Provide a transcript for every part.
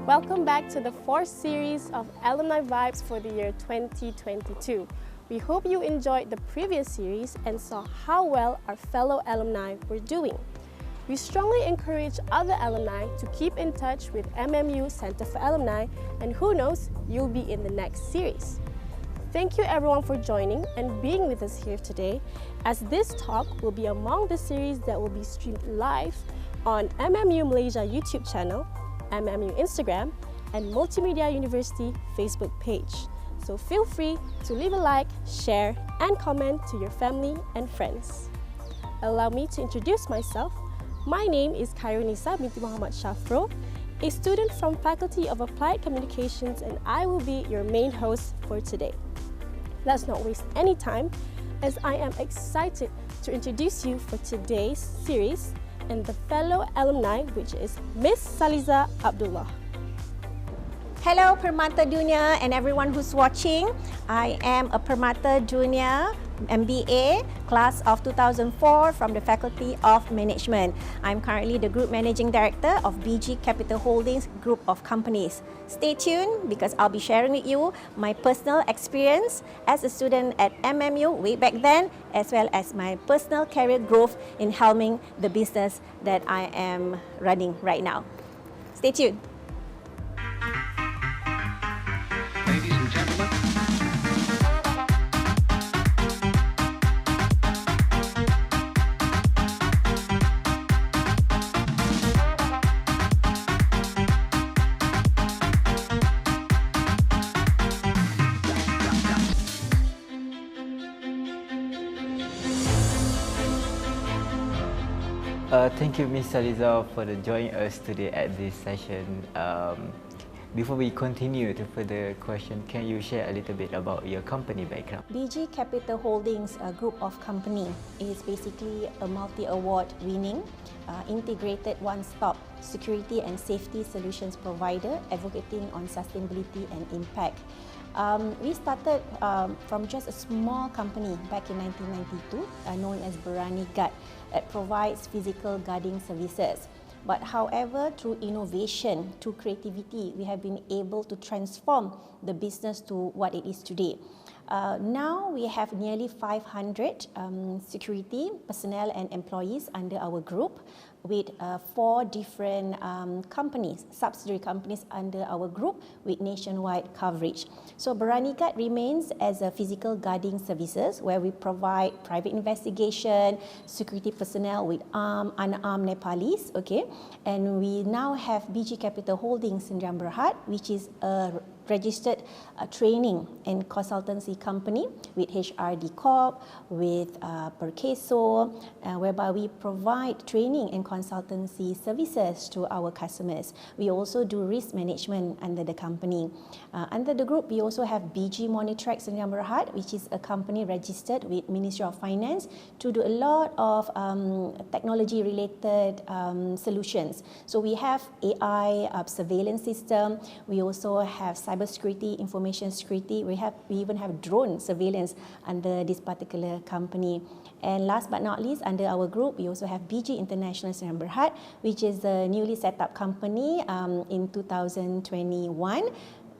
Welcome back to the fourth series of Alumni Vibes for the year 2022. We hope you enjoyed the previous series and saw how well our fellow alumni were doing. We strongly encourage other alumni to keep in touch with MMU Center for Alumni, and who knows, you'll be in the next series. Thank you everyone for joining and being with us here today, as this talk will be among the series that will be streamed live on MMU Malaysia YouTube channel, MMU Instagram, and Multimedia University Facebook page. So feel free to leave a like, share, and comment to your family and friends. Allow me to introduce myself. My name is Khairunisa binti Muhammad Shafro, a student from Faculty of Applied Communications, and I will be your main host for today. Let's not waste any time, as I am excited to introduce you for today's series and the fellow alumni, which is Miss Saliza Abdullah. Hello Permata Dunia and everyone who's watching. I am a Permata Dunia MBA class of 2004 from the Faculty of Management. I'm currently the Group Managing Director of BG Capital Holdings Group of Companies. Stay tuned because I'll be sharing with you my personal experience as a student at MMU way back then, as well as my personal career growth in helming the business that I am running right now. Stay tuned. Ladies and gentlemen. Thank you, Ms. Saliza, for joining us today at this session. Before we continue to further question, can you share a little bit about your company background? BG Capital Holdings Group of Company is basically a multi-award winning, integrated one-stop security and safety solutions provider advocating on sustainability and impact. We started from just a small company back in 1992 known as Berani Guard that provides physical guarding services. But however, through innovation, through creativity, we have been able to transform the business to what it is today. Now we have nearly 500 security personnel and employees under our group, with 4 different companies, subsidiary companies under our group with nationwide coverage. So Berani Guard remains as a physical guarding services where we provide private investigation, security personnel with armed, unarmed Nepalis, okay? And we now have BG Capital Holdings Sdn Bhd, which is a registered training and consultancy company with HRD Corp, with Perkeso, whereby we provide training and consultancy services to our customers. We also do risk management under the company. Under the group, we also have BG Monitrax Sdn Bhd, which is a company registered with Ministry of Finance to do a lot of technology-related solutions. So we have AI surveillance system. We also have cybersecurity, information security. We even have drone surveillance under this particular company. And last but not least, under our group, we also have BG International Sdn Bhd, which is a newly set up company in 2021.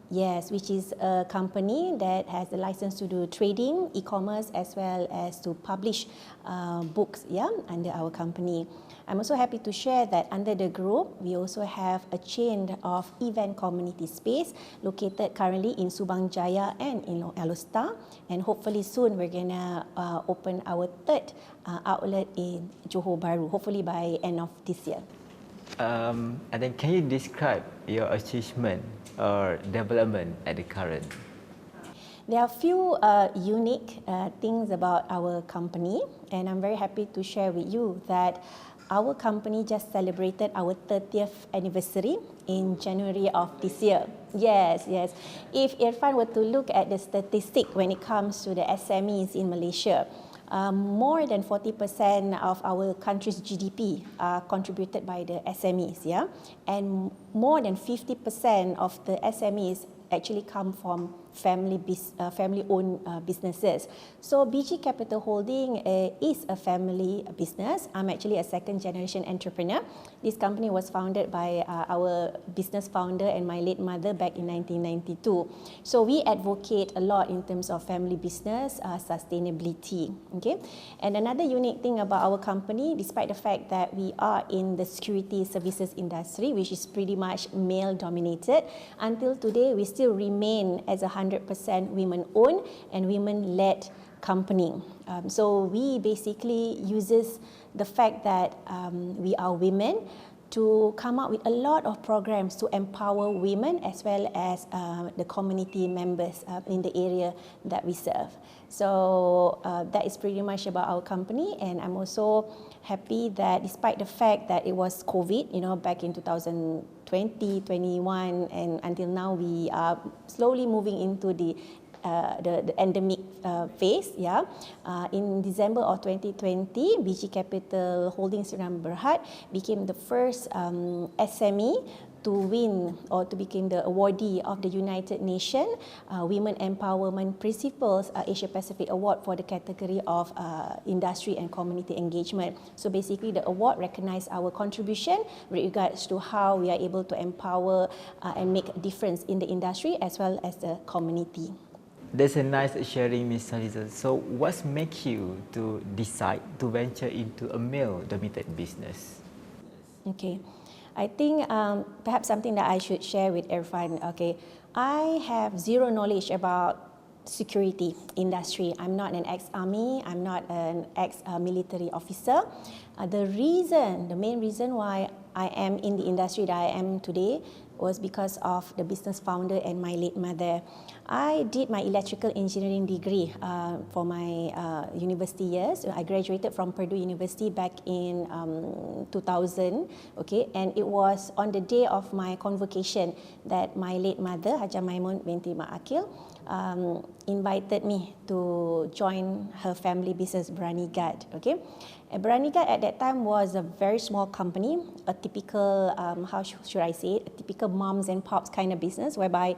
Yes, which is a company that has the license to do trading, e-commerce, as well as to publish books, yeah, under our company. I'm also happy to share that under the group, we also have a chain of event community space located currently in Subang Jaya and in Alostar. And hopefully soon we're gonna open our 3rd outlet in Johor Bahru, hopefully by end of this year. And then can you describe your achievement or development at the current? There are a few unique things about our company, and I'm very happy to share with you that our company just celebrated our 30th anniversary in January of this year. Yes. If Irfan were to look at the statistic when it comes to the SMEs in Malaysia, more than 40% of our country's GDP are contributed by the SMEs, yeah? And more than 50% of the SMEs actually come from family-owned businesses. So BG Capital Holding is a family business. I'm actually a second-generation entrepreneur. This company was founded by our business founder and my late mother back in 1992. So we advocate a lot in terms of family business, sustainability. Okay, and another unique thing about our company, despite the fact that we are in the security services industry, which is pretty much male-dominated, until today we still remain as a 100% women-owned and women-led company. So we basically uses the fact that we are women to come up with a lot of programs to empower women as well as the community members in the area that we serve. So that is pretty much about our company, and I'm also happy that despite the fact that it was COVID, back in 2020, 21, and until now we are slowly moving into the endemic phase. In December of 2020, BG Capital Holding Sdn Berhad became the first SME to win or to become the awardee of the United Nations Women Empowerment Principles Asia Pacific Award for the category of industry and community engagement. So basically the award recognized our contribution with regards to how we are able to empower and make a difference in the industry as well as the community. That's a nice sharing, Ms. Saliza. So what makes you to decide to venture into a male-dominated business? Okay, I think perhaps something that I should share with everyone. Okay, I have zero knowledge about security industry. I'm not an ex-army. I'm not an ex-military officer. The main reason why I am in the industry that I am today was because of the business founder and my late mother. I did my electrical engineering degree for my university years. I graduated from Purdue University back in 2000. Okay, and it was on the day of my convocation that my late mother, Haja Maimun binti Mak Akil, invited me to join her family business, Berani Guard. Okay, Berani Guard at that time was a very small company, a typical, how should I say it, a typical moms and pops kind of business, whereby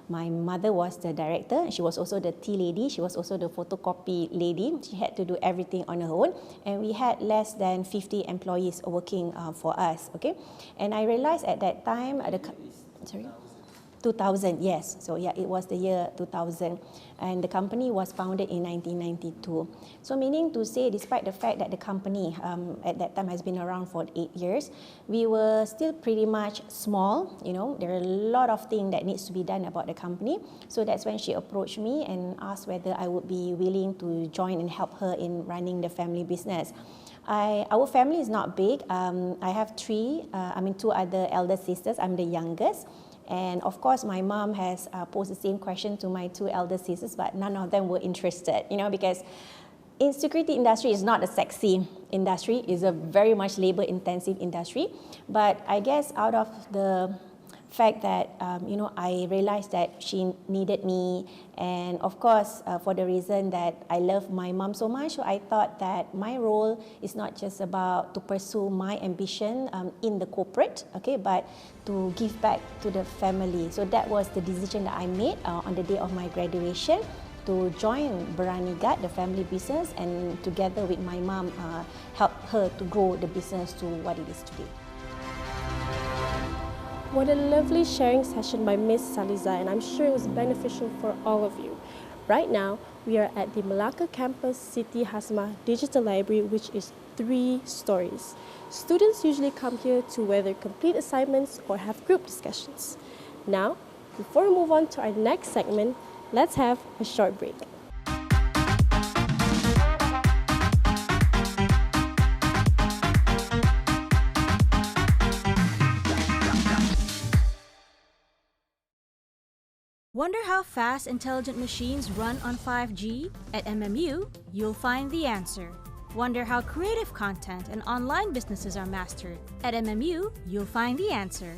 my mother was the director. She was also the tea lady. She was also the photocopy lady. She had to do everything on her own. And we had less than 50 employees working for us. Okay, and I realized at that time, 2000, yes. So yeah, it was the year 2000. And the company was founded in 1992. So meaning to say, despite the fact that the company at that time has been around for 8 years, we were still pretty much small. There are a lot of things that needs to be done about the company. So that's when she approached me and asked whether I would be willing to join and help her in running the family business. Our family is not big. I have two other elder sisters. I'm the youngest. And of course, my mom has posed the same question to my two elder sisters, but none of them were interested, because in security industry is not a sexy industry. It's a very much labor-intensive industry. But I guess out of the fact that, I realized that she needed me, and of course, for the reason that I love my mom so much, so I thought that my role is not just about to pursue my ambition in the corporate, okay, but to give back to the family. So that was the decision that I made on the day of my graduation, to join Berani Guard, the family business, and together with my mom, help her to grow the business to what it is today. What a lovely sharing session by Ms. Saliza, and I'm sure it was beneficial for all of you. Right now, we are at the Malacca Campus Siti Hasmah Digital Library, which is 3 stories. Students usually come here to whether complete assignments or have group discussions. Now, before we move on to our next segment, let's have a short break. Wonder how fast intelligent machines run on 5G? At MMU, you'll find the answer. Wonder how creative content and online businesses are mastered? At MMU, you'll find the answer.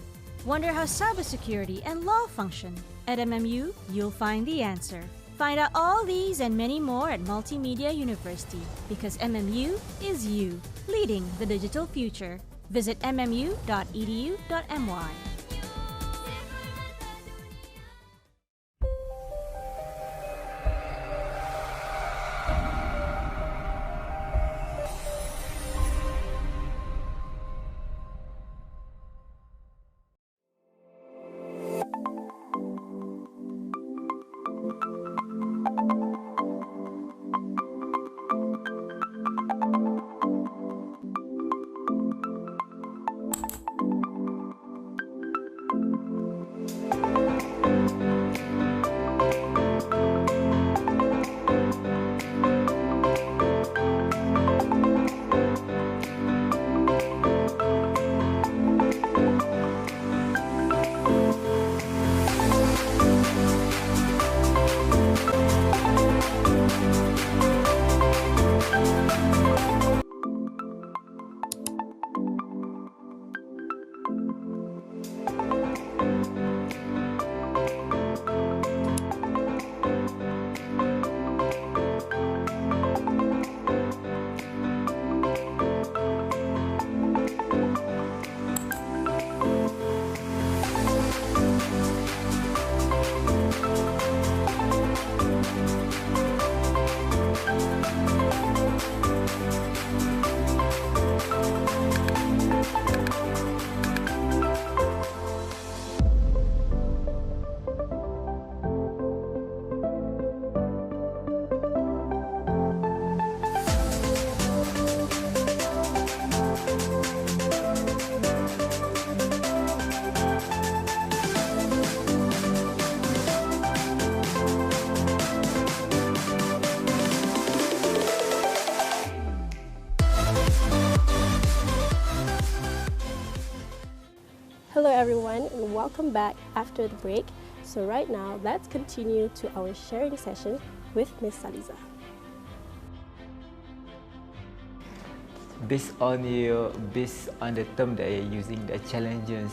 Wonder how cybersecurity and law function? At MMU, you'll find the answer. Find out all these and many more at Multimedia University, because MMU is you, leading the digital future. Visit mmu.edu.my. Hello everyone and welcome back after the break. So right now, let's continue to our sharing session with Miss Saliza. Based on the term that you're using, the challenges,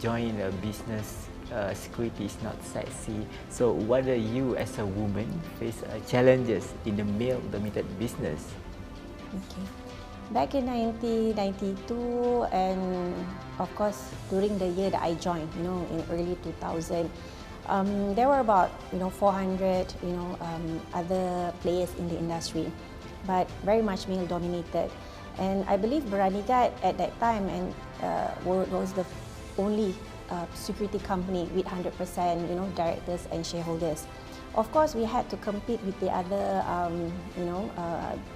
joining a business, security is not sexy. So what are you as a woman face challenges in the male-dominated business? Okay. Back in 1992, and of course during the year that I joined, in early 2000, there were about 400 other players in the industry, but very much male dominated. And I believe Beranigat at that time was the only security company with 100% directors and shareholders. Of course, we had to compete with the other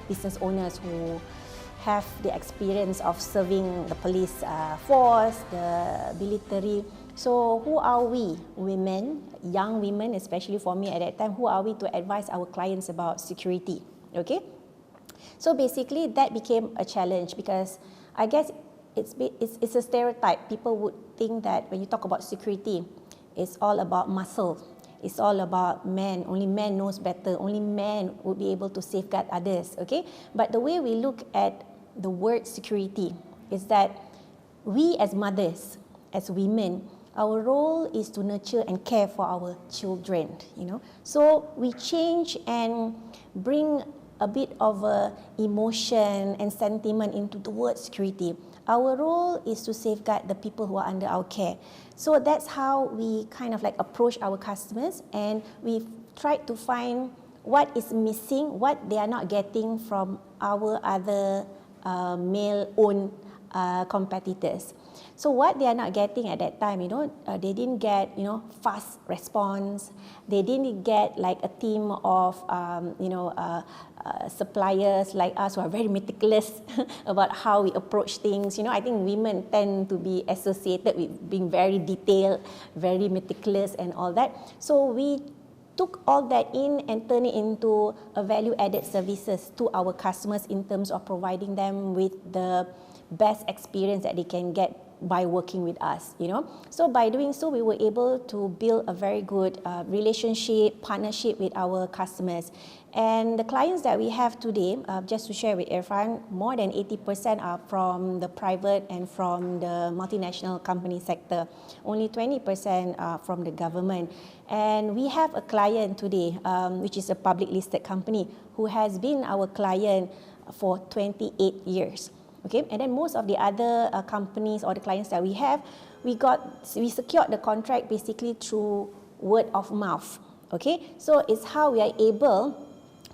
business owners who have the experience of serving the police force, the military. So who are we, women, young women, especially for me at that time, who are we to advise our clients about security? Okay. So basically that became a challenge because I guess it's a stereotype. People would think that when you talk about security, it's all about muscle. It's all about men. Only men knows better. Only men would be able to safeguard others. Okay. But the way we look at the word security is that we as mothers, as women, our role is to nurture and care for our children. So we change and bring a bit of emotion and sentiment into the word security. Our role is to safeguard the people who are under our care. So that's how we kind of approach our customers, and we've tried to find what is missing, what they are not getting from our other male-owned competitors. So what they are not getting at that time, they didn't get, fast response. They didn't get a team of, suppliers like us who are very meticulous about how we approach things. I think women tend to be associated with being very detailed, very meticulous and all that. So we took all that in and turned it into a value-added services to our customers in terms of providing them with the best experience that they can get by working with us, So by doing so, we were able to build a very good relationship, partnership with our customers. And the clients that we have today, just to share with Irfan, more than 80% are from the private and from the multinational company sector. Only 20% are from the government. And we have a client today, which is a public listed company, who has been our client for 28 years. Okay, and then most of the other companies or the clients that we have, we secured the contract basically through word of mouth. Okay, so it's how we are able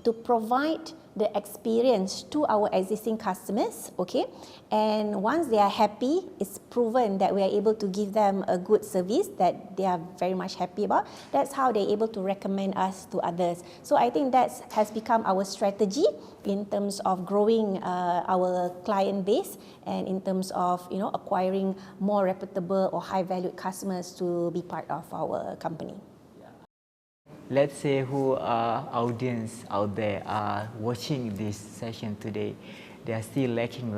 to provide the experience to our existing customers. Okay, and once they are happy, it's proven that we are able to give them a good service that they are very much happy about. That's how they're able to recommend us to others. So I think that has become our strategy in terms of growing our client base and in terms of acquiring more reputable or high valued customers to be part of our company. Let's say who are audience out there are watching this session today, they are still lacking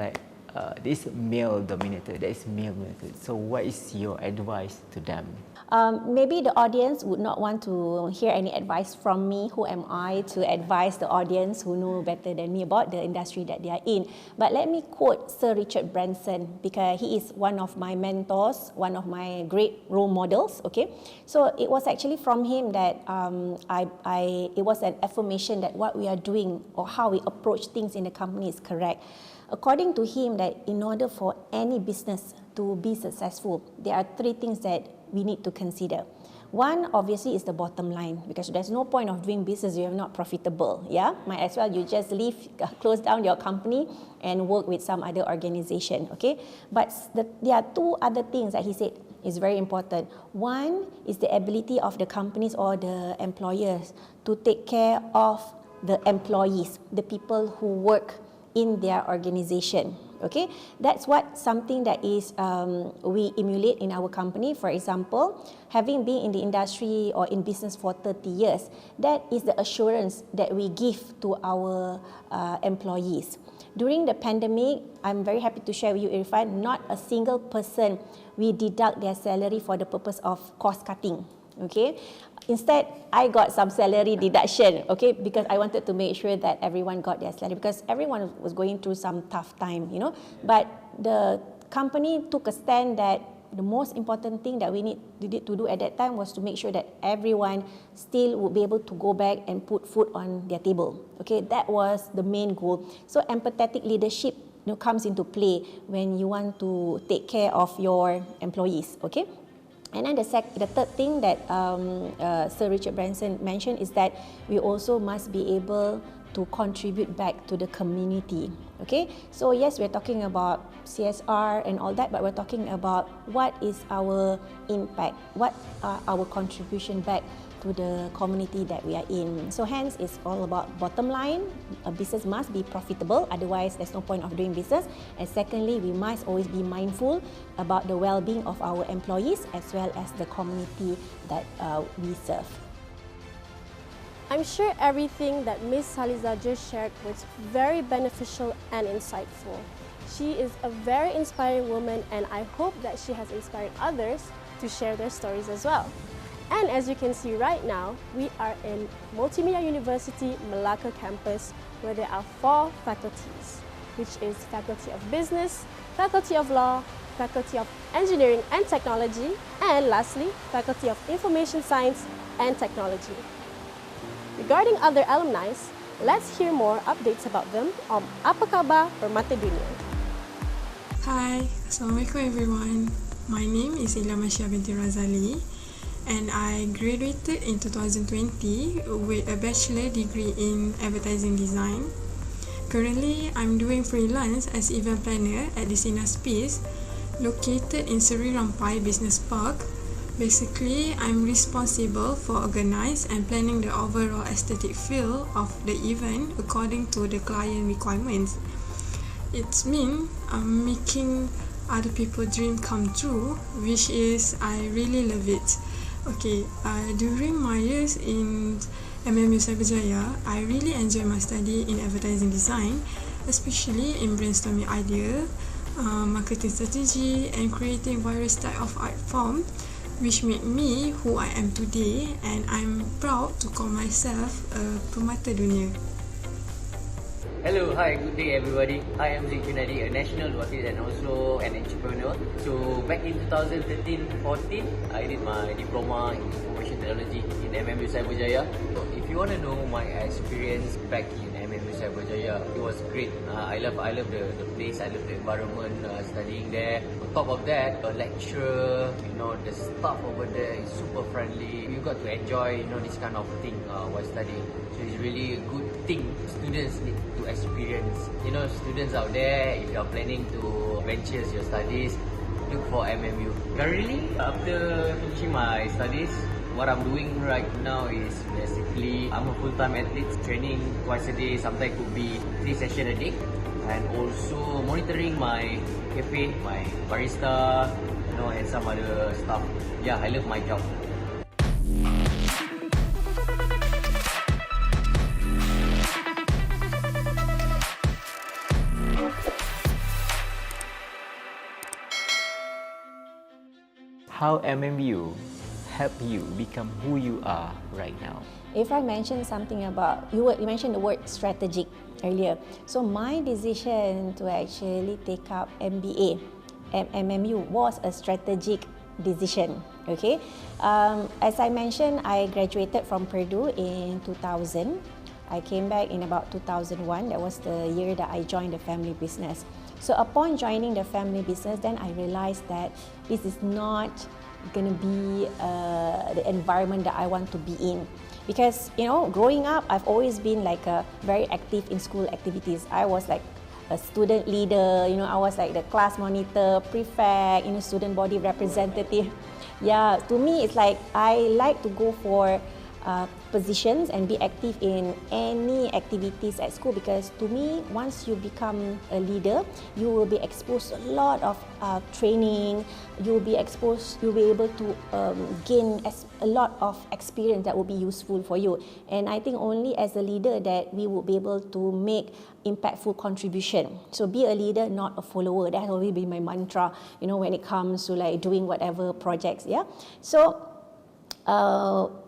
this male dominated, that is male dominated. So what is your advice to them? Maybe the audience would not want to hear any advice from me. Who am I to advise the audience who know better than me about the industry that they are in? But let me quote Sir Richard Branson, because he is one of my mentors, one of my great role models. Okay, so it was actually from him that it was an affirmation that what we are doing or how we approach things in the company is correct. According to him, that in order for any business to be successful, there are three things that we need to consider. One, obviously, is the bottom line, because there's no point of doing business if you're not profitable. Yeah, might as well you just leave, close down your company and work with some other organization. Okay, but there are two other things that he said is very important. One is the ability of the companies or the employers to take care of the employees, the people who work in their organization. Okay, that's something that is we emulate in our company. For example, having been in the industry or in business for 30 years, that is the assurance that we give to our employees. During the pandemic, I'm very happy to share with you, Irfan, not a single person we deduct their salary for the purpose of cost cutting. Okay, instead I got some salary deduction, okay, because I wanted to make sure that everyone got their salary, because everyone was going through some tough time, you know. But the company took a stand that the most important thing that we needed to do at that time was to make sure that everyone still would be able to go back and put food on their table. Okay, that was the main goal. So empathetic leadership, you know, comes into play when you want to take care of your employees. Okay. And then the third thing that Sir Richard Branson mentioned is that we also must be able to contribute back to the community. Okay, so yes, we're talking about CSR and all that, but we're talking about what is our impact, what are our contribution back to the community that we are in. So hence, it's all about bottom line. A business must be profitable, otherwise there's no point of doing business. And secondly, we must always be mindful about the well-being of our employees as well as the community that we serve. I'm sure everything that Ms. Saliza just shared was very beneficial and insightful. She is a very inspiring woman, and I hope that she has inspired others to share their stories as well. And as you can see right now, we are in Multimedia University Malacca campus, where there are 4 faculties, which is Faculty of Business, Faculty of Law, Faculty of Engineering and Technology, and lastly, Faculty of Information Science and Technology. Regarding other alumni, let's hear more updates about them on Apa Khabar Permata Dunia. Hi, Assalamualaikum everyone. My name is Ilham Asyah binti Razali, and I graduated in 2020 with a bachelor degree in advertising design. Currently, I'm doing freelance as event planner at the Sina Space, located in Seri Rampai Business Park. Basically, I'm responsible for organizing and planning the overall aesthetic feel of the event according to the client requirements. It's mean I'm making other people's dream come true, which is I really love it. Okay, during my years in MMU Cyberjaya, I really enjoy my study in advertising design, especially in brainstorming idea, marketing strategy, and creating various type of art form, which made me who I am today, and I'm proud to call myself a Permata Dunia. Hello, hi, good day everybody. I am Zik Junadi, a national artist and also an entrepreneur. So back in 2013-14, I did my diploma in information technology in MMU Cyberjaya. So if you want to know my experience back in MMU Cyberjaya, it was great. I love the place, I love the environment, studying there. On top of that, a lecturer, the staff over there is super friendly. You got to enjoy, this kind of thing while studying. So it's really a good thing students need to experience. Students out there, if you're planning to venture your studies, look for MMU. Currently, after finishing my studies, what I'm doing right now is basically I'm a full-time athlete, training twice a day, sometimes could be 3 sessions a day, and also monitoring my cafe, my barista, and some other stuff. Yeah, I love my job. How MMU help you become who you are right now? If I mentioned something about, you mentioned the word strategic earlier. So my decision to actually take up MBA at MMU was a strategic decision. Okay, as I mentioned, I graduated from Purdue in 2000. I came back in about 2001. That was the year that I joined the family business. So upon joining the family business, then I realized that this is not going to be the environment that I want to be in. Because, growing up, I've always been like very active in school activities. I was like a student leader, I was like the class monitor, prefect, student body representative. Yeah, to me, it's like I like to go for positions and be active in any activities at school, because to me, once you become a leader, you will be exposed to a lot of training. You'll be able to gain a lot of experience that will be useful for you. And I think only as a leader that we will be able to make impactful contribution. So be a leader, not a follower. That will be my mantra, when it comes to like doing whatever projects. Yeah. So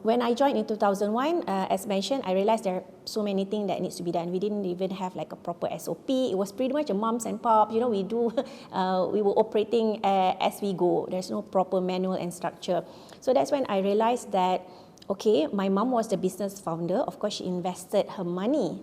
when I joined in 2001, as mentioned, I realized there are so many things that needs to be done. We didn't even have like a proper SOP. It was pretty much a mums and pop. We were operating as we go. There's no proper manual and structure. So that's when I realized that, okay, my mom was the business founder. Of course, she invested her money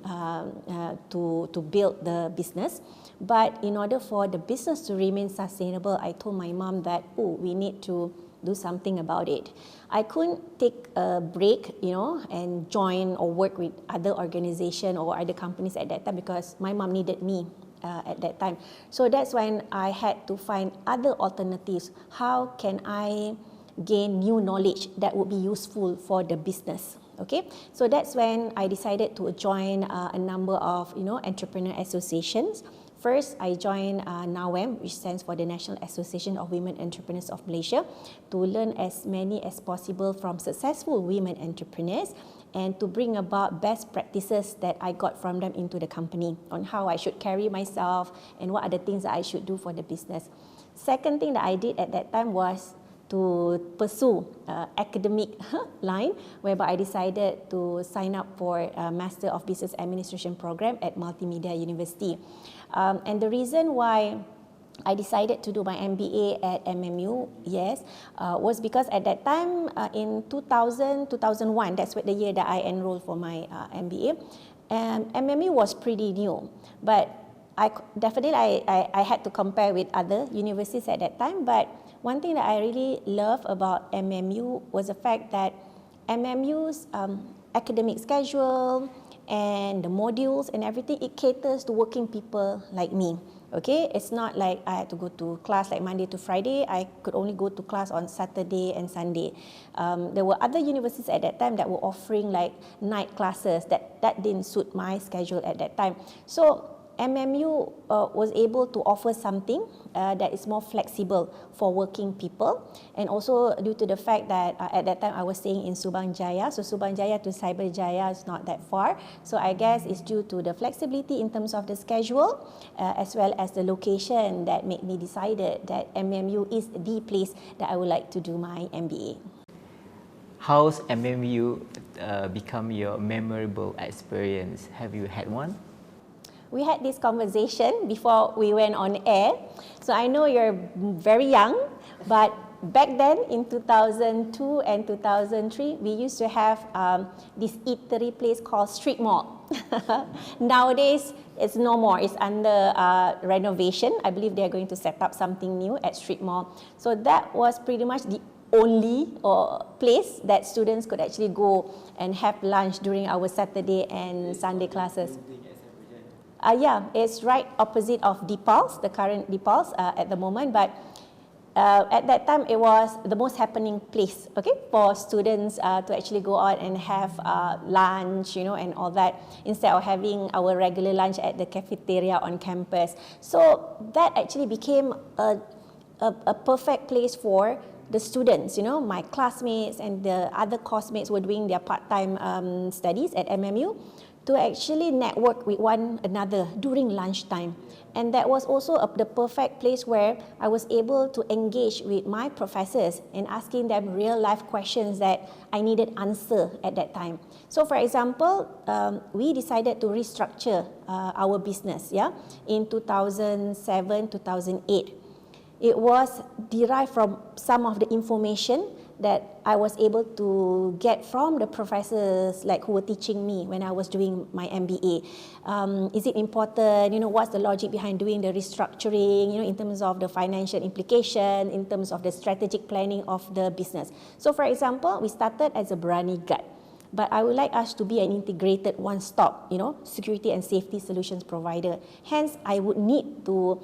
to build the business. But in order for the business to remain sustainable, I told my mom that, we need to do something about it. I couldn't take a break, and join or work with other organizations or other companies at that time, because my mom needed me at that time. So that's when I had to find other alternatives. How can I gain new knowledge that would be useful for the business? Okay, so that's when I decided to join a number of entrepreneur associations. First, I joined NAWEM, which stands for the National Association of Women Entrepreneurs of Malaysia, to learn as many as possible from successful women entrepreneurs and to bring about best practices that I got from them into the company on how I should carry myself and what are the things that I should do for the business. Second thing that I did at that time was to pursue academic line, whereby I decided to sign up for a Master of Business Administration program at Multimedia University. And the reason why I decided to do my MBA at MMU, was because at that time, in 2001, that's the year that I enrolled for my MBA, MMU was pretty new. But I had to compare with other universities at that time. But one thing that I really love about MMU was the fact that MMU's academic schedule and the modules and everything, it caters to working people like me. Okay, it's not like I had to go to class like Monday to Friday. I could only go to class on Saturday and Sunday. There were other universities at that time that were offering like night classes that didn't suit my schedule at that time. So MMU was able to offer something that is more flexible for working people, and also due to the fact that at that time I was staying in Subang Jaya, so Subang Jaya to Cyberjaya is not that far. So I guess it's due to the flexibility in terms of the schedule as well as the location that made me decided that MMU is the place that I would like to do my MBA. How's MMU become your memorable experience? Have you had one? We had this conversation before we went on air. So I know you're very young, but back then in 2002 and 2003, we used to have this eatery place called Street Mall. Nowadays, it's no more. It's under renovation. I believe they're going to set up something new at Street Mall. So that was pretty much the only place that students could actually go and have lunch during our Saturday and Sunday classes. It's right opposite of DePulse, the current DePulse at the moment. But at that time, it was the most happening place, for students to actually go out and have lunch, and all that, instead of having our regular lunch at the cafeteria on campus. So that actually became a perfect place for the students, my classmates and the other coursemates were doing their part-time studies at MMU, to actually network with one another during lunchtime. And that was also the perfect place where I was able to engage with my professors and asking them real life questions that I needed answer at that time. So for example, we decided to restructure our business in 2007, 2008. It was derived from some of the information that I was able to get from the professors who were teaching me when I was doing my MBA. Is it important? What's the logic behind doing the restructuring? In terms of the financial implication, in terms of the strategic planning of the business. So, for example, we started as a biryani gut. but I would like us to be an integrated one-stop, security and safety solutions provider. Hence, I would need to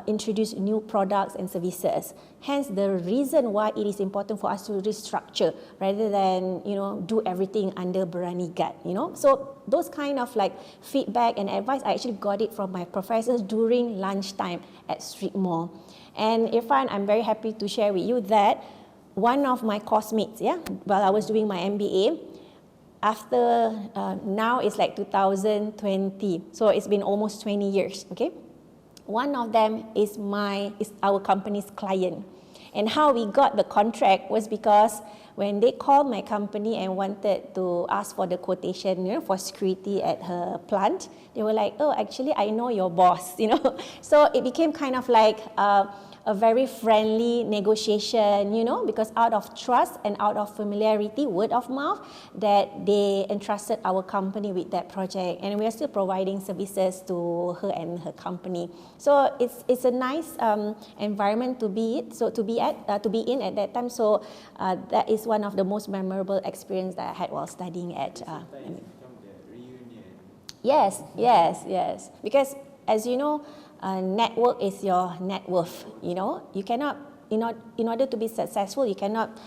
introduce new products and services. Hence, the reason why it is important for us to restructure rather than, do everything under Berani Guard, So those kind of like feedback and advice, I actually got it from my professors during lunchtime at Street Mall. And Irfan, I'm very happy to share with you that one of my course mates, while I was doing my MBA, after now it's like 2020, so it's been almost 20 years, okay? One of them is our company's client. And how we got the contract was because when they called my company and wanted to ask for the quotation, for security at her plant, they were like, oh, actually, I know your boss, So it became kind of like a very friendly negotiation, because out of trust and out of familiarity, word of mouth, that they entrusted our company with that project, and we are still providing services to her and her company. So it's a nice environment to be in at that time. So that is one of the most memorable experience that I had while studying at. Yes. Because as you know, network is your net worth. You cannot, in order to be successful, you cannot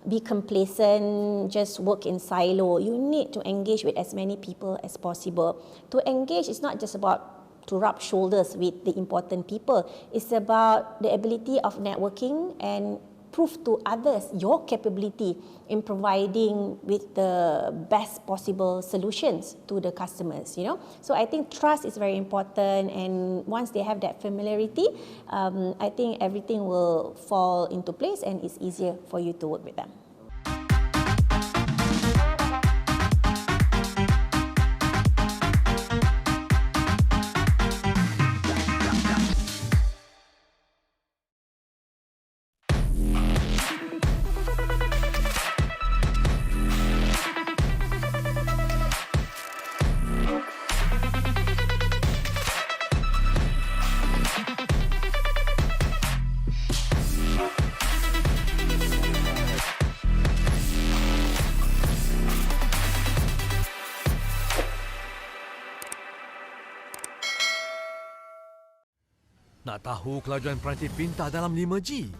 be complacent, just work in silo. You need to engage with as many people as possible. To engage is not just about to rub shoulders with the important people. It's about the ability of networking and prove to others your capability in providing with the best possible solutions to the customers, So I think trust is very important, and once they have that familiarity, I think everything will fall into place and it's easier for you to work with them. Nak tahu kelajuan peranti pintar dalam 5G?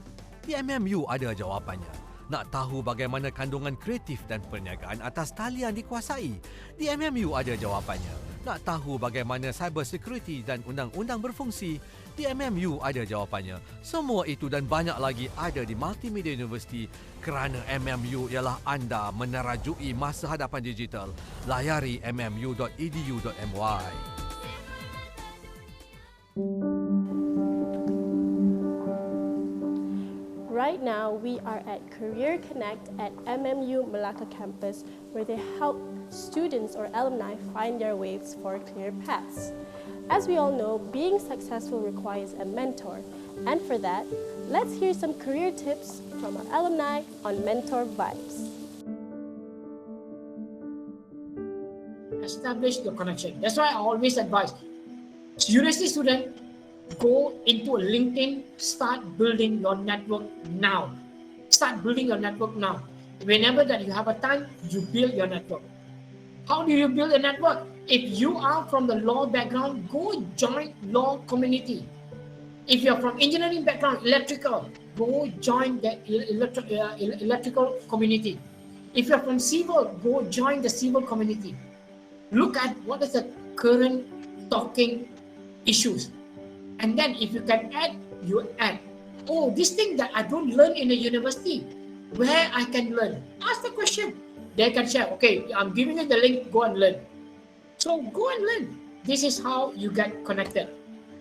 Di MMU ada jawapannya. Nak tahu bagaimana kandungan kreatif dan perniagaan atas talian dikuasai? Di MMU ada jawapannya. Nak tahu bagaimana cyber security dan undang-undang berfungsi? Di MMU ada jawapannya. Semua itu dan banyak lagi ada di Multimedia University, kerana MMU ialah anda menerajui masa hadapan digital. Layari mmu.edu.my. Right now, we are at Career Connect at MMU Malacca campus, where they help students or alumni find their ways for clear paths. As we all know, being successful requires a mentor, and for that, let's hear some career tips from our alumni on Mentor Vibes. Establish the connection. That's why I always advise university students, go into a LinkedIn, start building your network now. Start building your network now. Whenever that you have a time, you build your network. How do you build a network? If you are from the law background, go join law community. If you're from engineering background, electrical, go join the electrical community. If you're from civil, go join the civil community. Look at what is the current talking issues. And then if you can add, you add. Oh, this thing that I don't learn in the university, where I can learn. Ask the question. They can share, okay, I'm giving you the link, go and learn. So go and learn. This is how you get connected.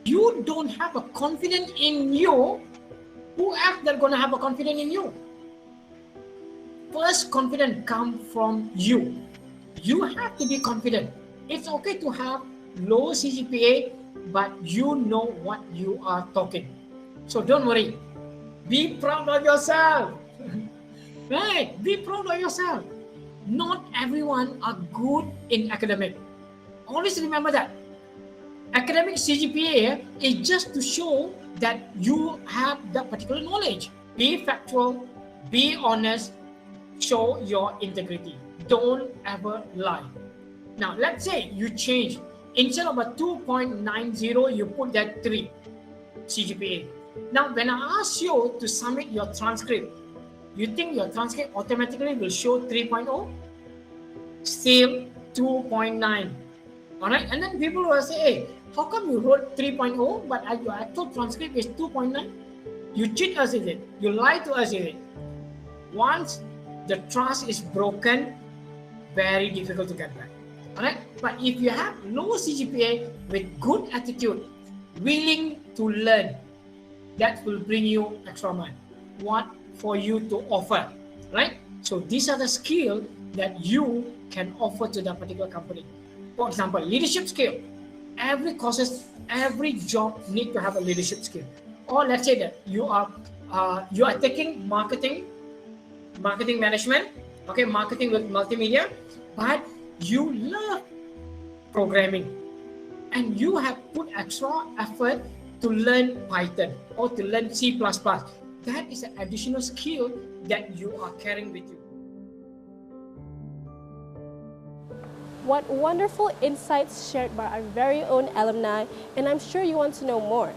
You don't have a confidence in you. Who else they're going to have a confidence in you? First, confidence comes from you. You have to be confident. It's okay to have low CGPA, but you know what you are talking. So don't worry. Be proud of yourself. Right? Be proud of yourself. Not everyone are good in academic. Always remember that. Academic CGPA is just to show that you have that particular knowledge. Be factual, be honest, show your integrity. don't ever lie. Now, let's say you change. Instead of a 2.90, you put that 3 CGPA. Now, when I ask you to submit your transcript, you think your transcript automatically will show 3.0? Still 2.9. Alright, and then people will say, hey, how come you wrote 3.0 but your actual transcript is 2.9? You cheat us, is it? You lie to us, is it? Once the trust is broken, very difficult to get back. Alright, but if you have low CGPA with good attitude, willing to learn, that will bring you extra money. What for you to offer, right? So these are the skills that you can offer to that particular company. For example, leadership skill. Every courses, every job need to have a leadership skill. Or let's say that you are taking marketing management, okay, marketing with multimedia, but you love programming and you have put extra effort to learn Python or to learn C++. That is an additional skill that you are carrying with you. What wonderful insights shared by our very own alumni, and I'm sure you want to know more.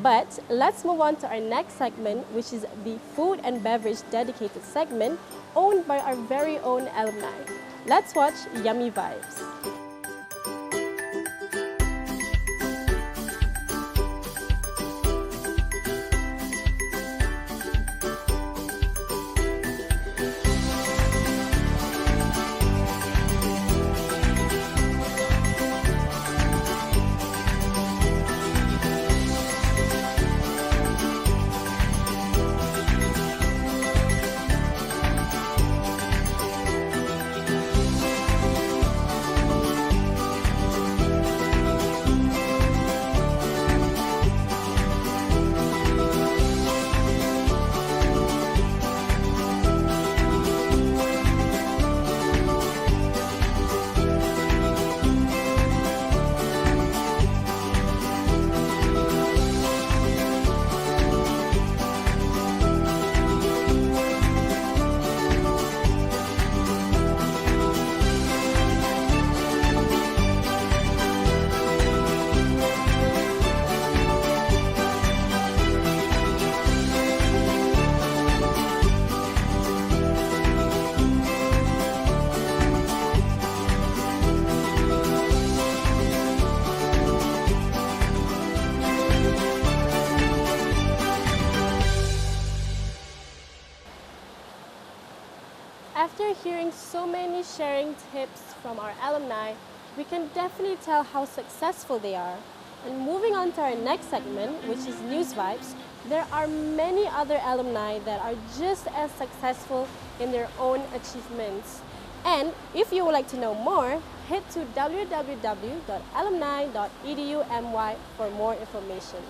But let's move on to our next segment, which is the food and beverage dedicated segment owned by our very own alumni. Let's watch Yummy Vibes. After hearing so many sharing tips from our alumni, we can definitely tell how successful they are. And moving on to our next segment, which is News Vibes, there are many other alumni that are just as successful in their own achievements. And if you would like to know more, head to www.alumni.edu.my for more information.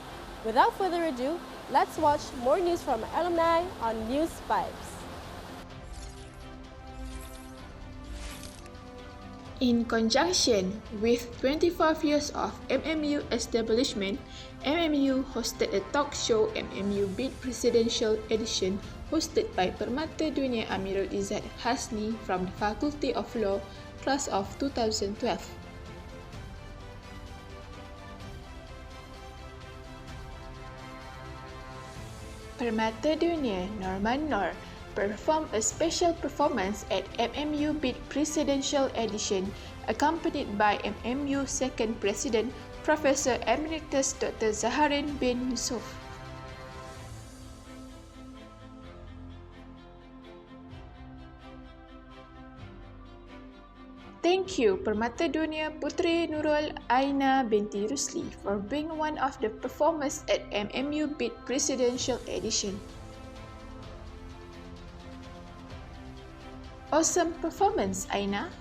Without further ado, let's watch more news from our alumni on News Vibes. In conjunction with 25 years of MMU establishment, MMU hosted a talk show MMU Bid Presidential Edition hosted by Permata Dunia Amirul Izzat Hasni from the Faculty of Law, class of 2012. Permata Dunia Norman Noor performed a special performance at MMU Bid Presidential Edition, accompanied by MMU Second President, Professor Emeritus Dr. Zaharin bin Yusuf. Thank you Permata Dunia Putri Nurul Aina binti Rusli for being one of the performers at MMU Bid Presidential Edition. Awesome performance, Aina.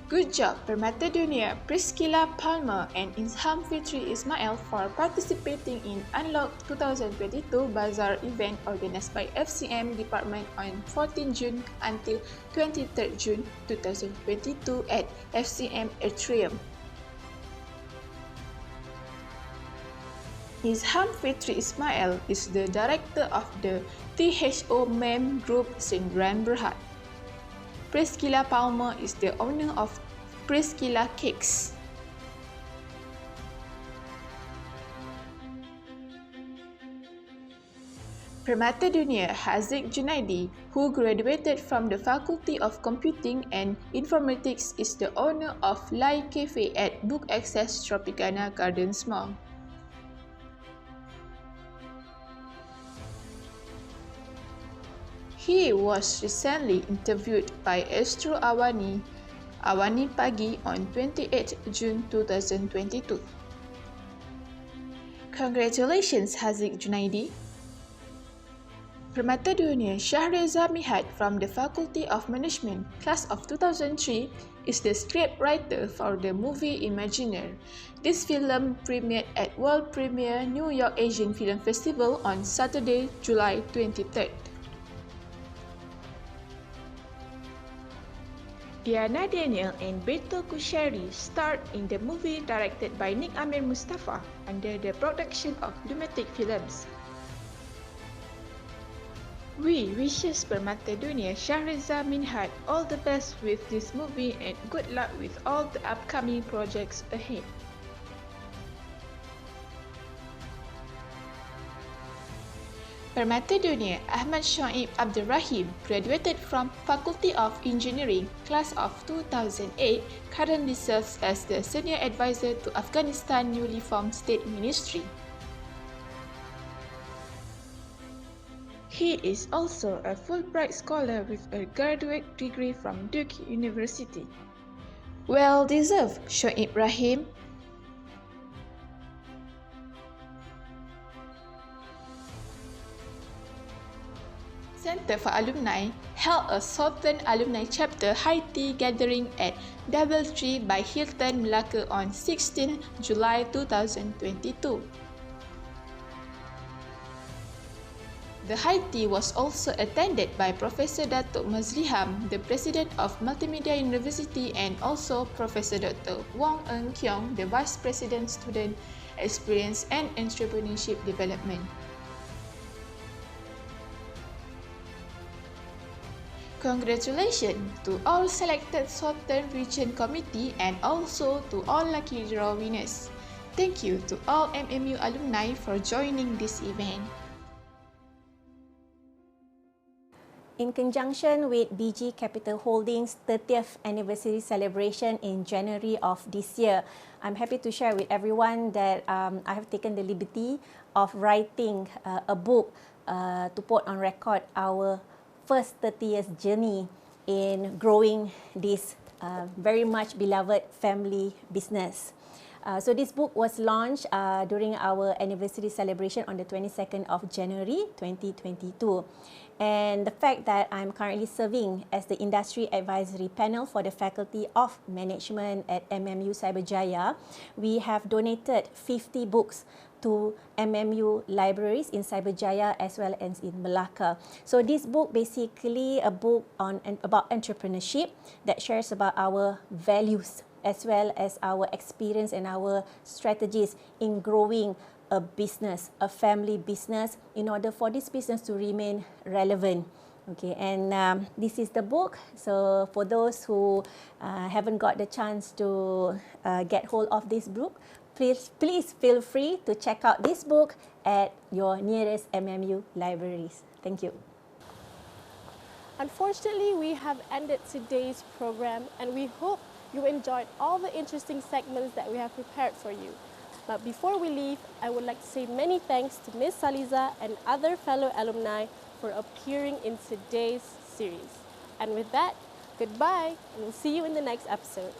Good job, Permata Dunia, Priscilla Palmer and Ilham Fitri Ismail for participating in Unlock 2022 Bazaar event organized by FCM Department on 14 June until 23 June 2022 at FCM Atrium. Ms. Hamfitri Ismail is the director of the THO MEM Group Sdn Bhd. Priscilla Palmer is the owner of Priscilla Cakes. Permata Dunia Haziq Junaidi, who graduated from the Faculty of Computing and Informatics, is the owner of Lai Cafe at Book Access Tropicana Gardens Mall. He was recently interviewed by Astro Awani Pagi on 28 June 2022. Congratulations Haziq Junaidi. Permata Dunia Shahreza Mihad from the Faculty of Management, class of 2003, is the scriptwriter for the movie Imagineer. This film premiered at World Premiere New York Asian Film Festival on Saturday, July 23rd. Diana Daniel and Beto Kushari starred in the movie directed by Nick Amir Mustafa under the production of Lumatic Films. We wishes Permata Dunia Shahreza Minhad all the best with this movie and good luck with all the upcoming projects ahead. Permata Dunia Ahmad Shoaib Abdul Rahim graduated from Faculty of Engineering, class of 2008, currently serves as the Senior Advisor to Afghanistan newly formed State Ministry. He is also a Fulbright Scholar with a graduate degree from Duke University. Well deserved, Shoaib Rahim. Center for Alumni held a Southern Alumni Chapter High Tea Gathering at Doubletree by Hilton, Melaka on 16 July 2022. The high tea was also attended by Professor Datuk Mazliham, the President of Multimedia University, and also Professor Dr. Wong Eun Kyong, the Vice President Student Experience and Entrepreneurship Development. Congratulations to all selected Southern Region Committee and also to all lucky draw winners. Thank you to all MMU alumni for joining this event. In conjunction with BG Capital Holdings' 30th anniversary celebration in January of this year, I'm happy to share with everyone that I have taken the liberty of writing a book to put on record our first 30 years journey in growing this very much beloved family business. So this book was launched during our anniversary celebration on the 22nd of January 2022. And the fact that I'm currently serving as the Industry Advisory Panel for the Faculty of Management at MMU Cyberjaya, we have donated 50 books to MMU libraries in Cyberjaya as well as in Melaka. So this book basically a book about entrepreneurship that shares about our values as well as our experience and our strategies in growing a business, a family business, in order for this business to remain relevant. Okay, and this is the book. So for those who haven't got the chance to get hold of this book, please feel free to check out this book at your nearest MMU libraries. Thank you. Unfortunately, we have ended today's program, and we hope you enjoyed all the interesting segments that we have prepared for you. But before we leave, I would like to say many thanks to Ms. Saliza and other fellow alumni for appearing in today's series. And with that, goodbye, and we'll see you in the next episode.